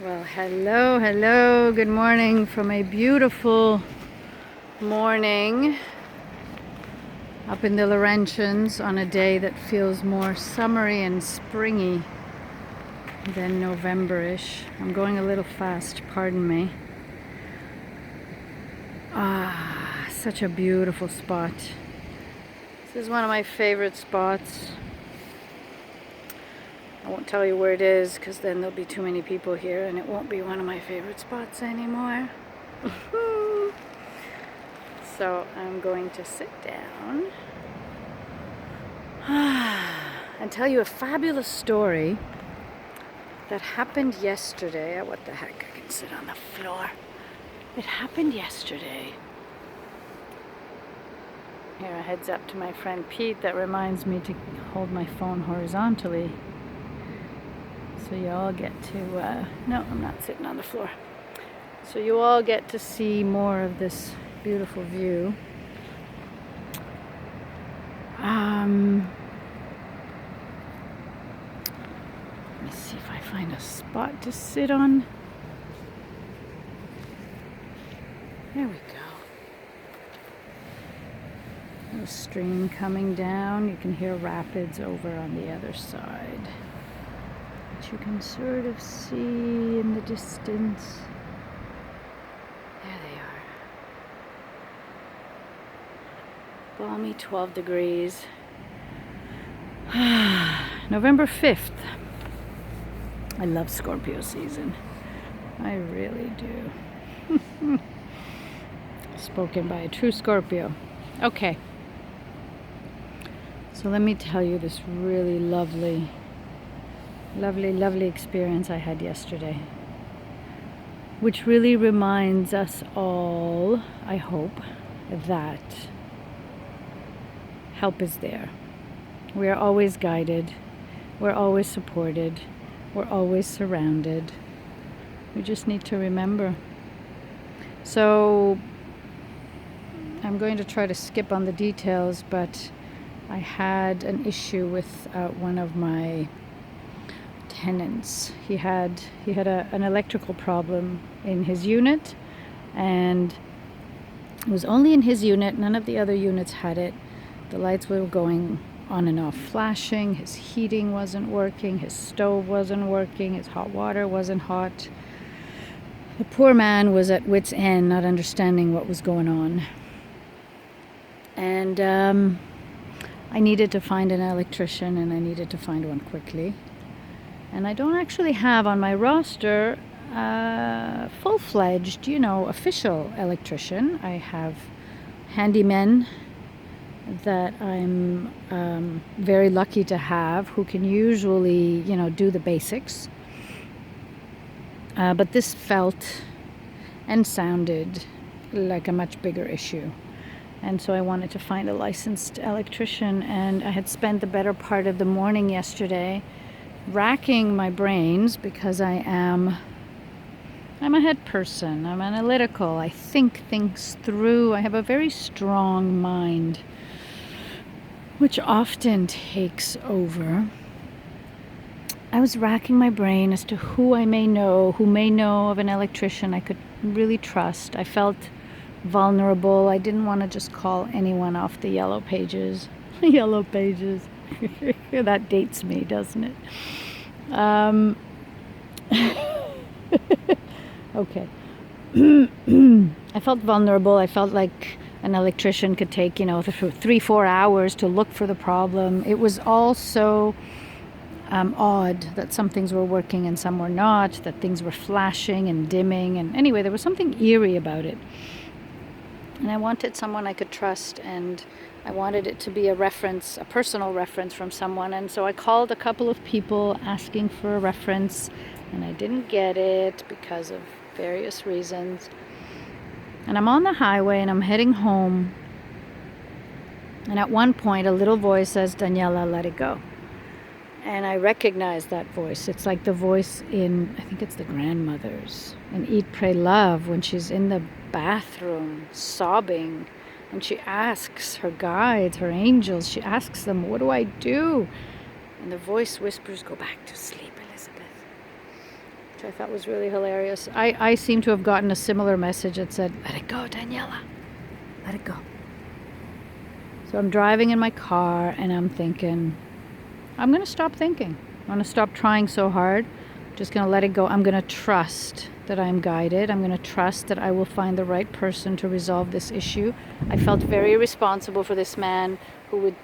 Well, hello, good morning from a beautiful morning up in the Laurentians on a day that feels more summery and springy than November-ish. I'm going a little fast, pardon me. Such a beautiful spot. This is one of my favorite spots. I won't tell you where it is because then there'll be too many people here and it won't be one of my favorite spots anymore. So I'm going to sit down and tell you a fabulous story that happened yesterday. What the heck, I can sit on the floor. It happened yesterday. Here, a heads up to my friend Pete that reminds me to hold my phone horizontally. So you all get to, no, I'm not sitting on the floor. So you all get to see more of this beautiful view. Let me see if I find a spot to sit on. There we go. A stream coming down. You can hear rapids over on the other side. But you can sort of see in the distance. There they are. Balmy 12 degrees. November 5th. I love Scorpio season. I really do. Spoken by a true Scorpio. Okay. So let me tell you this really lovely experience I had yesterday, which really reminds us all, I hope, that help is there. We are always guided. We're always supported. We're always surrounded. We just need to remember. So I'm going to try to skip on the details, but I had an issue with one of my tenants. He had an electrical problem in his unit, and it was only in his unit. None of the other units had it. The lights were going on and off, flashing. His heating wasn't working. His stove wasn't working. His hot water wasn't hot. The poor man was at wit's end, not understanding what was going on. And I needed to find an electrician, and I needed to find one quickly. And I don't actually have on my roster full-fledged, official electrician. I have handymen that I'm very lucky to have who can usually, do the basics. But this felt and sounded like a much bigger issue. And so I wanted to find a licensed electrician, and I had spent the better part of the morning yesterday racking my brains because I'm a head person. I'm analytical. I think things through. I have a very strong mind, which often takes over. I was racking my brain as to who may know of an electrician I could really trust. I felt vulnerable. I didn't want to just call anyone off the yellow pages. Yellow pages. That dates me, doesn't it? Okay. I felt vulnerable. I felt like an electrician could take, 3-4 hours to look for the problem. It was all so odd that some things were working and some were not, that things were flashing and dimming. And anyway, there was something eerie about it. And I wanted someone I could trust, and I wanted it to be a personal reference from someone. And so I called a couple of people asking for a reference, and I didn't get it because of various reasons. And I'm on the highway and I'm heading home. And at one point, a little voice says, "Daniela, let it go." And I recognize that voice. It's like the voice in, I think it's the grandmothers in Eat, Pray, Love, when she's in the bathroom sobbing, and she asks her guides, her angels, she asks them, "What do I do?" And the voice whispers, "Go back to sleep, Elizabeth. which I thought was really hilarious. I seem to have gotten a similar message that said, "Let it go, Daniela. Let it go." So I'm driving in my car and I'm thinking, I'm going to stop thinking. I'm going to stop trying so hard. I'm just going to let it go. I'm going to trust that I'm guided. I'm going to trust that I will find the right person to resolve this issue. I felt very responsible for this man who would,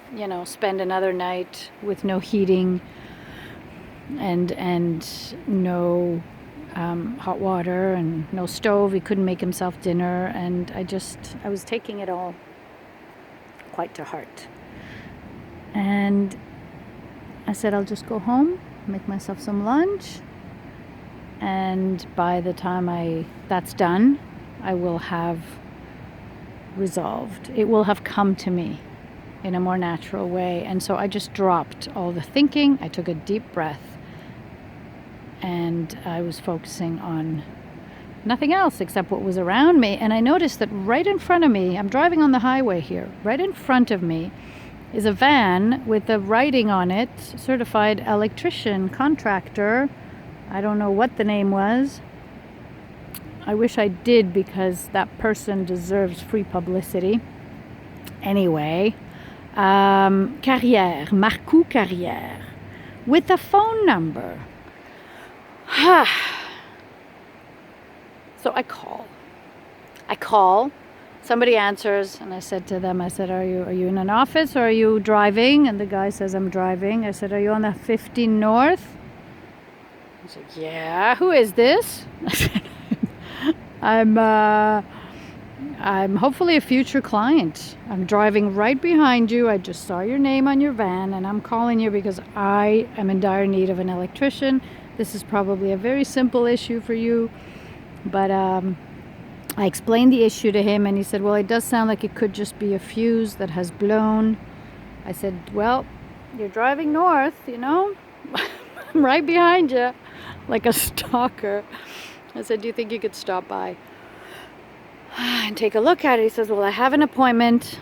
spend another night with no heating and no hot water and no stove. He couldn't make himself dinner. And I was taking it all quite to heart. And I said, I'll just go home, make myself some lunch, and by the time that's done, I will have resolved. It will have come to me in a more natural way. And so I just dropped all the thinking. I took a deep breath, and I was focusing on nothing else except what was around me. And I noticed that right in front of me, I'm driving on the highway here, right in front of me is a van with the writing on it, certified electrician, contractor. I don't know what the name was. I wish I did, because that person deserves free publicity. Anyway, Carrière, Marcoux Carrière, with a phone number. So I call. Somebody answers, and I said to them, are you in an office or are you driving? And the guy says, I'm driving. I said, are you on the 15 North? He said, yeah. Who is this? I said, I'm hopefully a future client. I'm driving right behind you. I just saw your name on your van, and I'm calling you because I am in dire need of an electrician. This is probably a very simple issue for you, but I explained the issue to him, and he said, well, it does sound like it could just be a fuse that has blown. I said, well, you're driving north, I'm right behind you, like a stalker. I said, do you think you could stop by and take a look at it? He says, well, I have an appointment,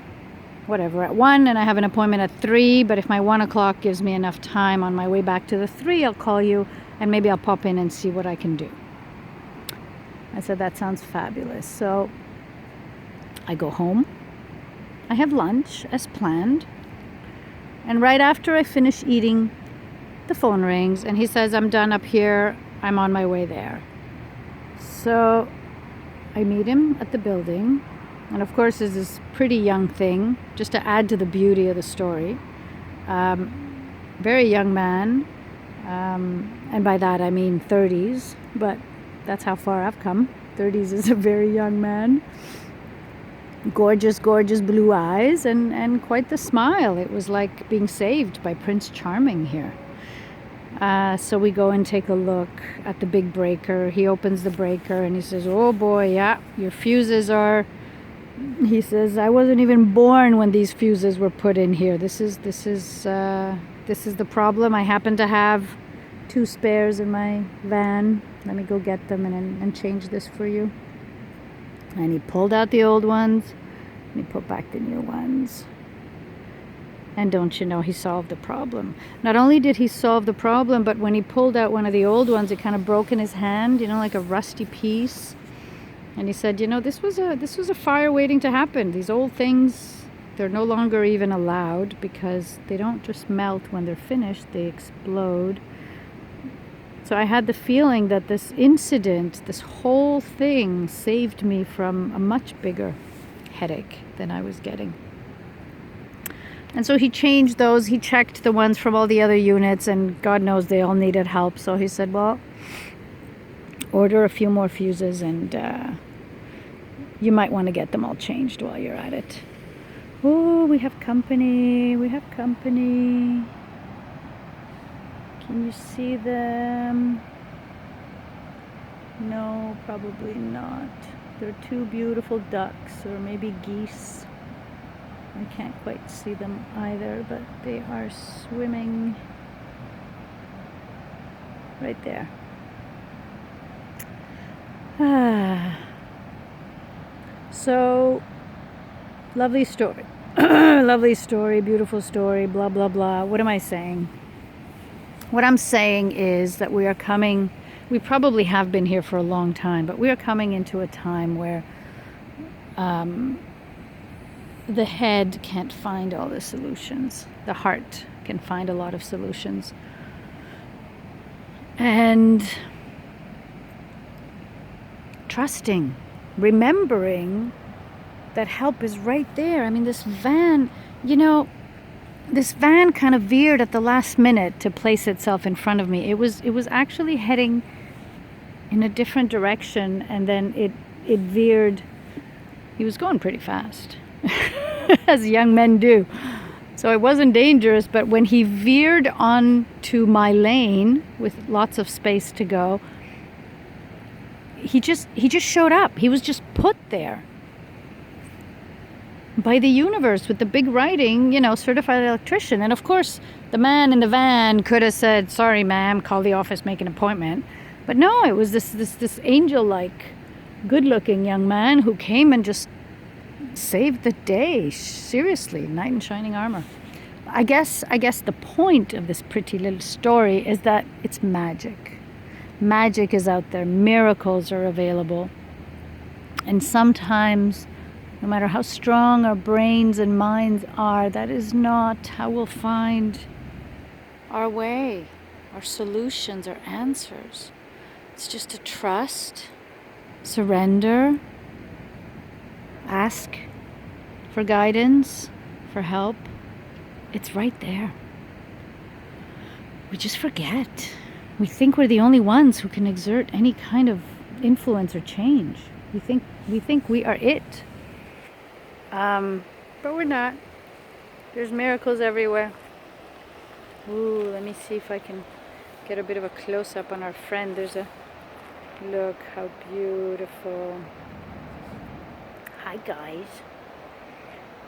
at 1, and I have an appointment at 3, but if my 1 o'clock gives me enough time on my way back to the 3, I'll call you, and maybe I'll pop in and see what I can do. I said, that sounds fabulous. So I go home. I have lunch as planned. And right after I finish eating, the phone rings, and he says, I'm done up here. I'm on my way there. So I meet him at the building. And of course, there's this pretty young thing, just to add to the beauty of the story. Very young man. And by that I mean 30s, but that's how far I've come. 30s is a very young man. Gorgeous, gorgeous blue eyes, and quite the smile. It was like being saved by Prince Charming here. So we go and take a look at the big breaker. He opens the breaker and he says, oh boy, yeah, your fuses are... He says, I wasn't even born when these fuses were put in here. This is the problem. I happen to have 2 spares in my van. Let me go get them and change this for you. And he pulled out the old ones and he put back the new ones. And don't you know, he solved the problem. Not only did he solve the problem, but when he pulled out one of the old ones, it kind of broke in his hand, like a rusty piece. And he said, this was a fire waiting to happen. These old things, they're no longer even allowed, because they don't just melt when they're finished, they explode. So I had the feeling that this incident, this whole thing, saved me from a much bigger headache than I was getting. And so he changed those. He checked the ones from all the other units, and God knows they all needed help. So he said, well, order a few more fuses, and you might want to get them all changed while you're at it. Oh, we have company. We have company. Can you see them? No, probably not. They're 2 beautiful ducks, or maybe geese. I can't quite see them either, but they are swimming right there. So, lovely story. Lovely story, beautiful story, blah, blah, blah. What am I saying? What I'm saying is that we are coming we probably have been here for a long time, but we are coming into a time where the head can't find all the solutions. The heart can find a lot of solutions. And trusting, remembering that help is right there. I mean, this van kind of veered at the last minute to place itself in front of me. It was actually heading in a different direction, and then it veered. He was going pretty fast, as young men do. So it wasn't dangerous, but when he veered onto my lane with lots of space to go, he just showed up. He was just put there by the universe with the big writing, certified electrician. And of course, the man in the van could have said, "Sorry, ma'am, call the office, make an appointment." But no, it was this angel-like, good-looking young man who came and just saved the day. Seriously, knight in shining armor. I guess the point of this pretty little story is that it's magic. Magic is out there. Miracles are available. And sometimes, no matter how strong our brains and minds are, that is not how we'll find our way, our solutions, our answers. It's just to trust, surrender, ask for guidance, for help. It's right there. We just forget. We think we're the only ones who can exert any kind of influence or change. We think we are it. But we're not. There's miracles everywhere. Ooh, let me see if I can get a bit of a close-up on our friend. Look how beautiful. Hi, guys.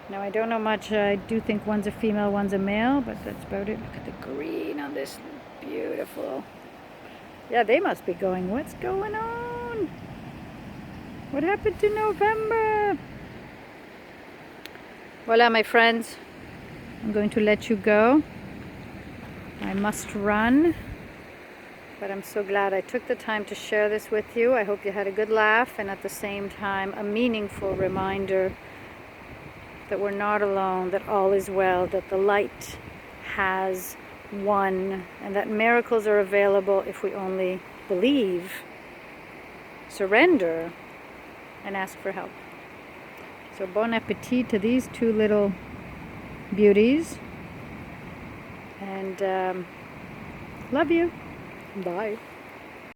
Now, I don't know much. I do think one's a female, one's a male, but that's about it. Look at the green on this. Beautiful. Yeah, they must be going, what's going on? What happened to November? Voila, my friends. I'm going to let you go. I must run. But I'm so glad I took the time to share this with you. I hope you had a good laugh, and at the same time, a meaningful reminder that we're not alone, that all is well, that the light has won, and that miracles are available if we only believe, surrender, and ask for help. So bon appetit to these two little beauties, and love you. Bye.